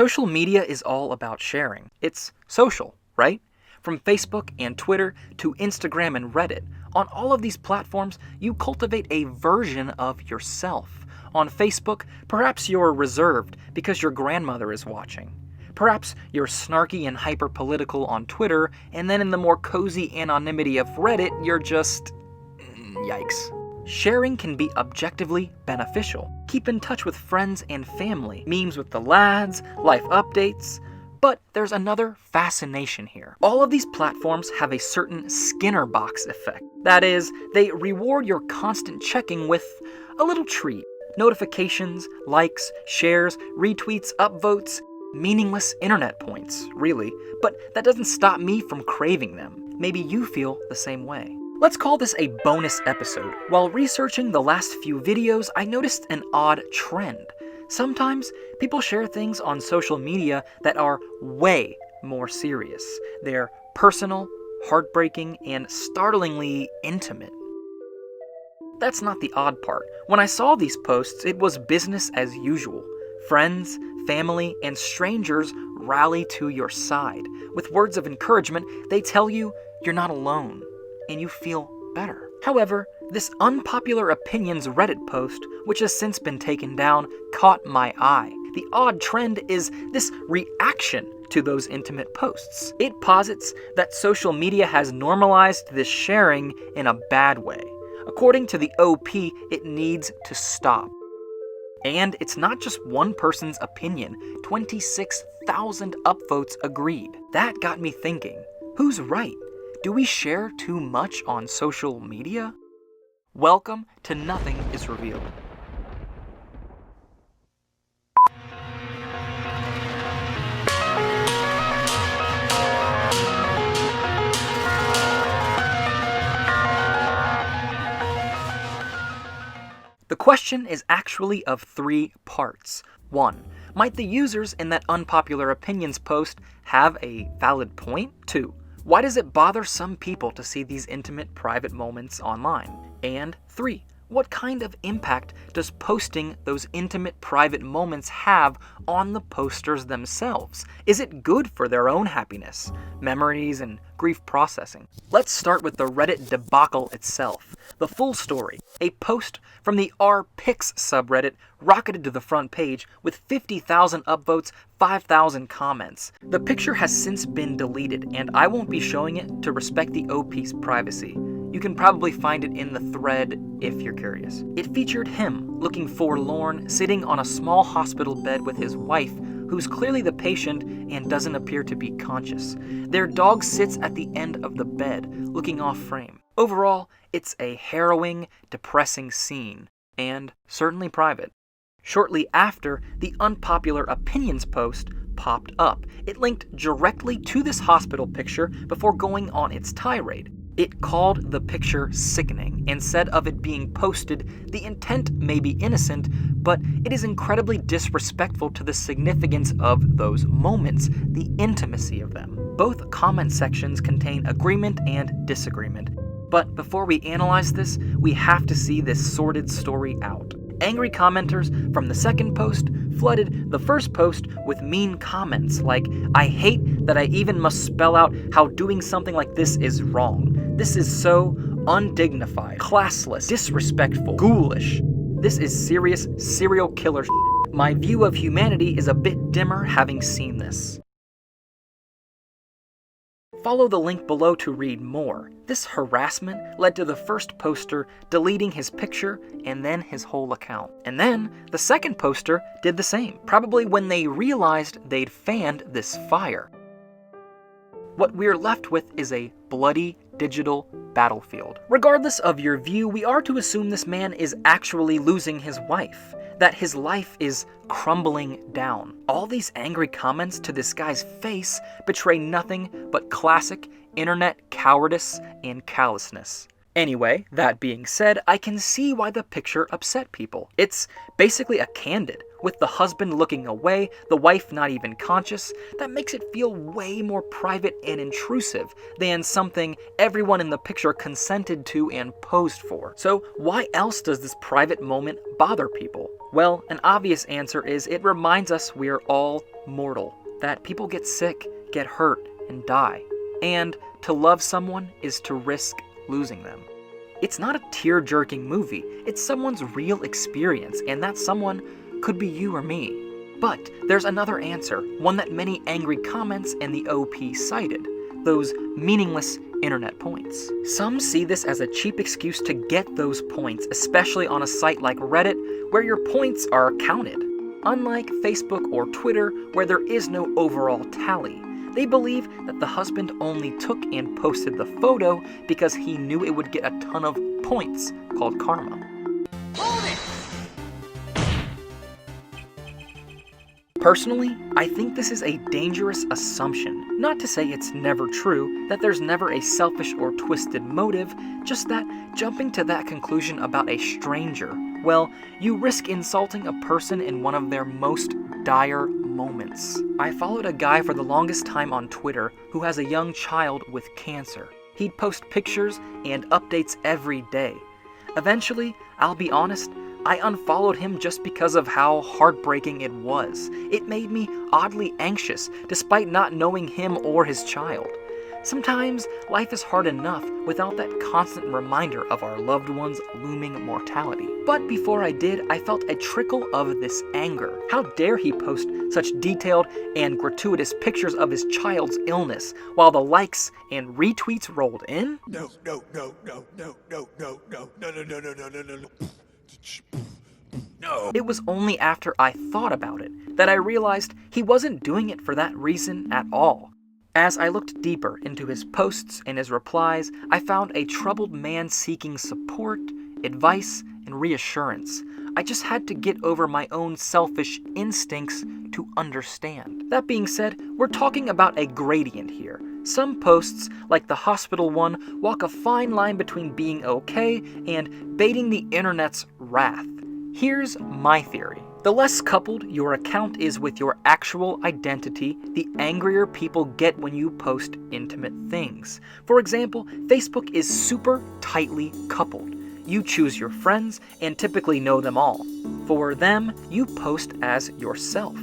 Social media is all about sharing. It's social, right? From Facebook and Twitter to Instagram and Reddit, on all of these platforms, you cultivate a version of yourself. On Facebook, perhaps you're reserved because your grandmother is watching. Perhaps you're snarky and hyper-political on Twitter, and then in the more cozy anonymity of Reddit, you're just... yikes. Sharing can be objectively beneficial. Keep in touch with friends and family, memes with the lads, life updates. But there's another fascination here. All of these platforms have a certain Skinner box effect. That is, they reward your constant checking with a little treat. Notifications, likes, shares, retweets, upvotes, meaningless internet points, really. But that doesn't stop me from craving them. Maybe you feel the same way. Let's call this a bonus episode. While researching the last few videos, I noticed an odd trend. Sometimes people share things on social media that are way more serious. They're personal, heartbreaking, and startlingly intimate. That's not the odd part. When I saw these posts, it was business as usual. Friends, family, and strangers rally to your side. With words of encouragement, they tell you you're not alone, and you feel better. However, this Unpopular Opinions Reddit post, which has since been taken down, caught my eye. The odd trend is this reaction to those intimate posts. It posits that social media has normalized this sharing in a bad way. According to the OP, it needs to stop. And it's not just one person's opinion. 26,000 upvotes agreed. That got me thinking, who's right? Do we share too much on social media? Welcome to Nothing is Revealed. The question is actually of 3 parts. 1. Might the users in that Unpopular Opinions post have a valid point? 2. Why does it bother some people to see these intimate private moments online? And 3. What kind of impact does posting those intimate private moments have on the posters themselves? Is it good for their own happiness, memories, and grief processing? Let's start with the Reddit debacle itself. The full story. A post from the rPics subreddit rocketed to the front page with 50,000 upvotes, 5,000 comments. The picture has since been deleted, and I won't be showing it to respect the OP's privacy. You can probably find it in the thread if you're curious. It featured him, looking forlorn, sitting on a small hospital bed with his wife, who's clearly the patient and doesn't appear to be conscious. Their dog sits at the end of the bed, looking off frame. Overall, it's a harrowing, depressing scene, and certainly private. Shortly after, the Unpopular Opinions post popped up. It linked directly to this hospital picture before going on its tirade. It called the picture sickening and said of it being posted, the intent may be innocent, but it is incredibly disrespectful to the significance of those moments, the intimacy of them. Both comment sections contain agreement and disagreement. But before we analyze this, we have to see this sordid story out. Angry commenters from the second post flooded the first post with mean comments like, "I hate that I even must spell out how doing something like this is wrong. This is so undignified, classless, disrespectful, ghoulish. This is serious serial killer shit. My view of humanity is a bit dimmer having seen this." Follow the link below to read more. This harassment led to the first poster deleting his picture and then his whole account. And then the second poster did the same, probably when they realized they'd fanned this fire. What we're left with is a bloody digital battlefield. Regardless of your view, we are to assume this man is actually losing his wife, that his life is crumbling down. All these angry comments to this guy's face betray nothing but classic internet cowardice and callousness. Anyway, that being said, I can see why the picture upset people. It's basically a candid, with the husband looking away, the wife not even conscious. That makes it feel way more private and intrusive than something everyone in the picture consented to and posed for. So why else does this private moment bother people? Well, an obvious answer is it reminds us we are all mortal, that people get sick, get hurt, and die. And to love someone is to risk losing them. It's not a tear-jerking movie, it's someone's real experience, and that someone could be you or me. But there's another answer, one that many angry comments and the OP cited, those meaningless internet points. Some see this as a cheap excuse to get those points, especially on a site like Reddit, where your points are counted. Unlike Facebook or Twitter, where there is no overall tally. They believe that the husband only took and posted the photo because he knew it would get a ton of points, called karma. Personally, I think this is a dangerous assumption. Not to say it's never true, that there's never a selfish or twisted motive, just that jumping to that conclusion about a stranger, well, you risk insulting a person in one of their most dire moments. I followed a guy for the longest time on Twitter who has a young child with cancer. He'd post pictures and updates every day. Eventually, I'll be honest, I unfollowed him just because of how heartbreaking it was. It made me oddly anxious, despite not knowing him or his child. Sometimes life is hard enough without that constant reminder of our loved one's looming mortality. But before I did, I felt a trickle of this anger. How dare he post such detailed and gratuitous pictures of his child's illness, while the likes and retweets rolled in? No. It was only after I thought about it that I realized he wasn't doing it for that reason at all. As I looked deeper into his posts and his replies, I found a troubled man seeking support, advice, and reassurance. I just had to get over my own selfish instincts to understand. That being said, we're talking about a gradient here. Some posts, like the hospital one, walk a fine line between being okay and baiting the internet's wrath. Here's my theory. The less coupled your account is with your actual identity, the angrier people get when you post intimate things. For example, Facebook is super tightly coupled. You choose your friends and typically know them all. For them, you post as yourself.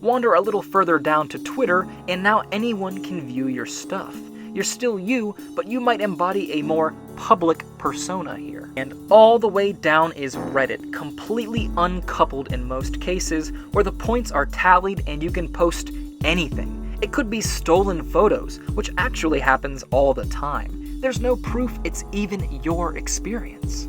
Wander a little further down to Twitter, and now anyone can view your stuff. You're still you, but you might embody a more public persona here. And all the way down is Reddit, completely uncoupled in most cases, where the points are tallied and you can post anything. It could be stolen photos, which actually happens all the time. There's no proof it's even your experience.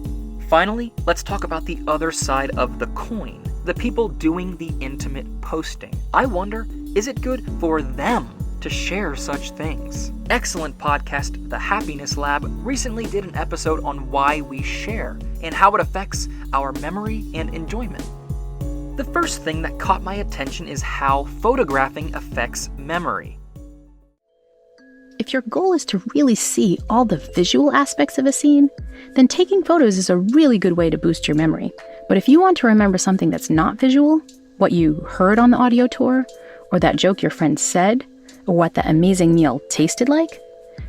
Finally, let's talk about the other side of the coin, the people doing the intimate posting. I wonder, is it good for them to share such things? Excellent podcast, The Happiness Lab, recently did an episode on why we share and how it affects our memory and enjoyment. The first thing that caught my attention is how photographing affects memory. If your goal is to really see all the visual aspects of a scene, then taking photos is a really good way to boost your memory. But if you want to remember something that's not visual, what you heard on the audio tour, or that joke your friend said, or what that amazing meal tasted like,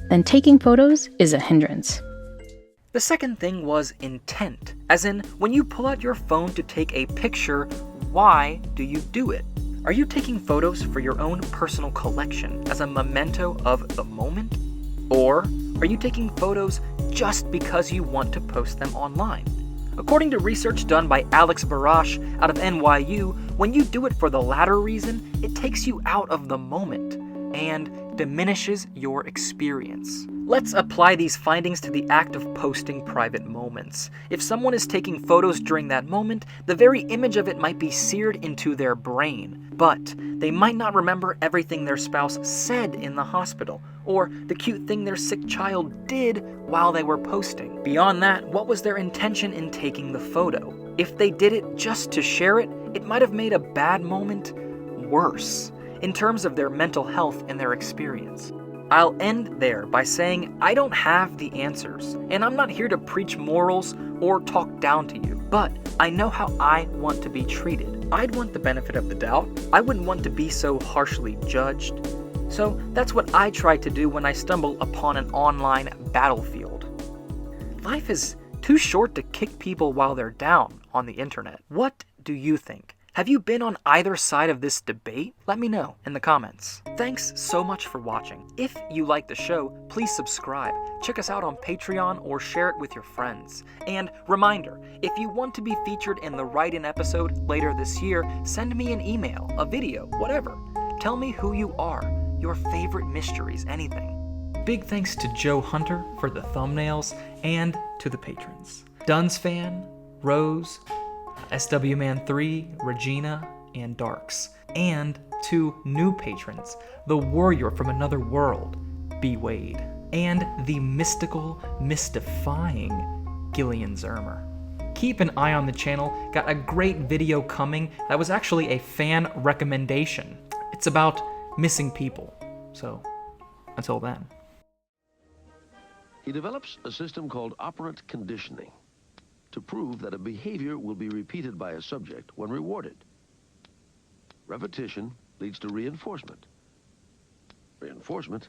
then taking photos is a hindrance. The second thing was intent, as in, when you pull out your phone to take a picture, why do you do it? Are you taking photos for your own personal collection as a memento of the moment? Or are you taking photos just because you want to post them online? According to research done by Alex Barash out of NYU, when you do it for the latter reason, it takes you out of the moment and diminishes your experience. Let's apply these findings to the act of posting private moments. If someone is taking photos during that moment, the very image of it might be seared into their brain, but they might not remember everything their spouse said in the hospital, or the cute thing their sick child did while they were posting. Beyond that, what was their intention in taking the photo? If they did it just to share it, it might have made a bad moment worse in terms of their mental health and their experience. I'll end there by saying I don't have the answers, and I'm not here to preach morals or talk down to you, but I know how I want to be treated. I'd want the benefit of the doubt. I wouldn't want to be so harshly judged. So that's what I try to do when I stumble upon an online battlefield. Life is too short to kick people while they're down on the internet. What do you think? Have you been on either side of this debate? Let me know in the comments. Thanks so much for watching. If you like the show, please subscribe. Check us out on Patreon or share it with your friends. And reminder, if you want to be featured in the write-in episode later this year, send me an email, a video, whatever. Tell me who you are, your favorite mysteries, anything. Big thanks to Joe Hunter for the thumbnails and to the patrons. Duns Fan, Rose, SWMan3, Regina, and Darks. And to new patrons, the Warrior from Another World, B. Wade, and the mystical, mystifying Gillian Zermer. Keep an eye on the channel, got a great video coming that was actually a fan recommendation. It's about missing people. So, until then. He develops a system called operant conditioning to prove that a behavior will be repeated by a subject when rewarded. Repetition leads to reinforcement. Reinforcement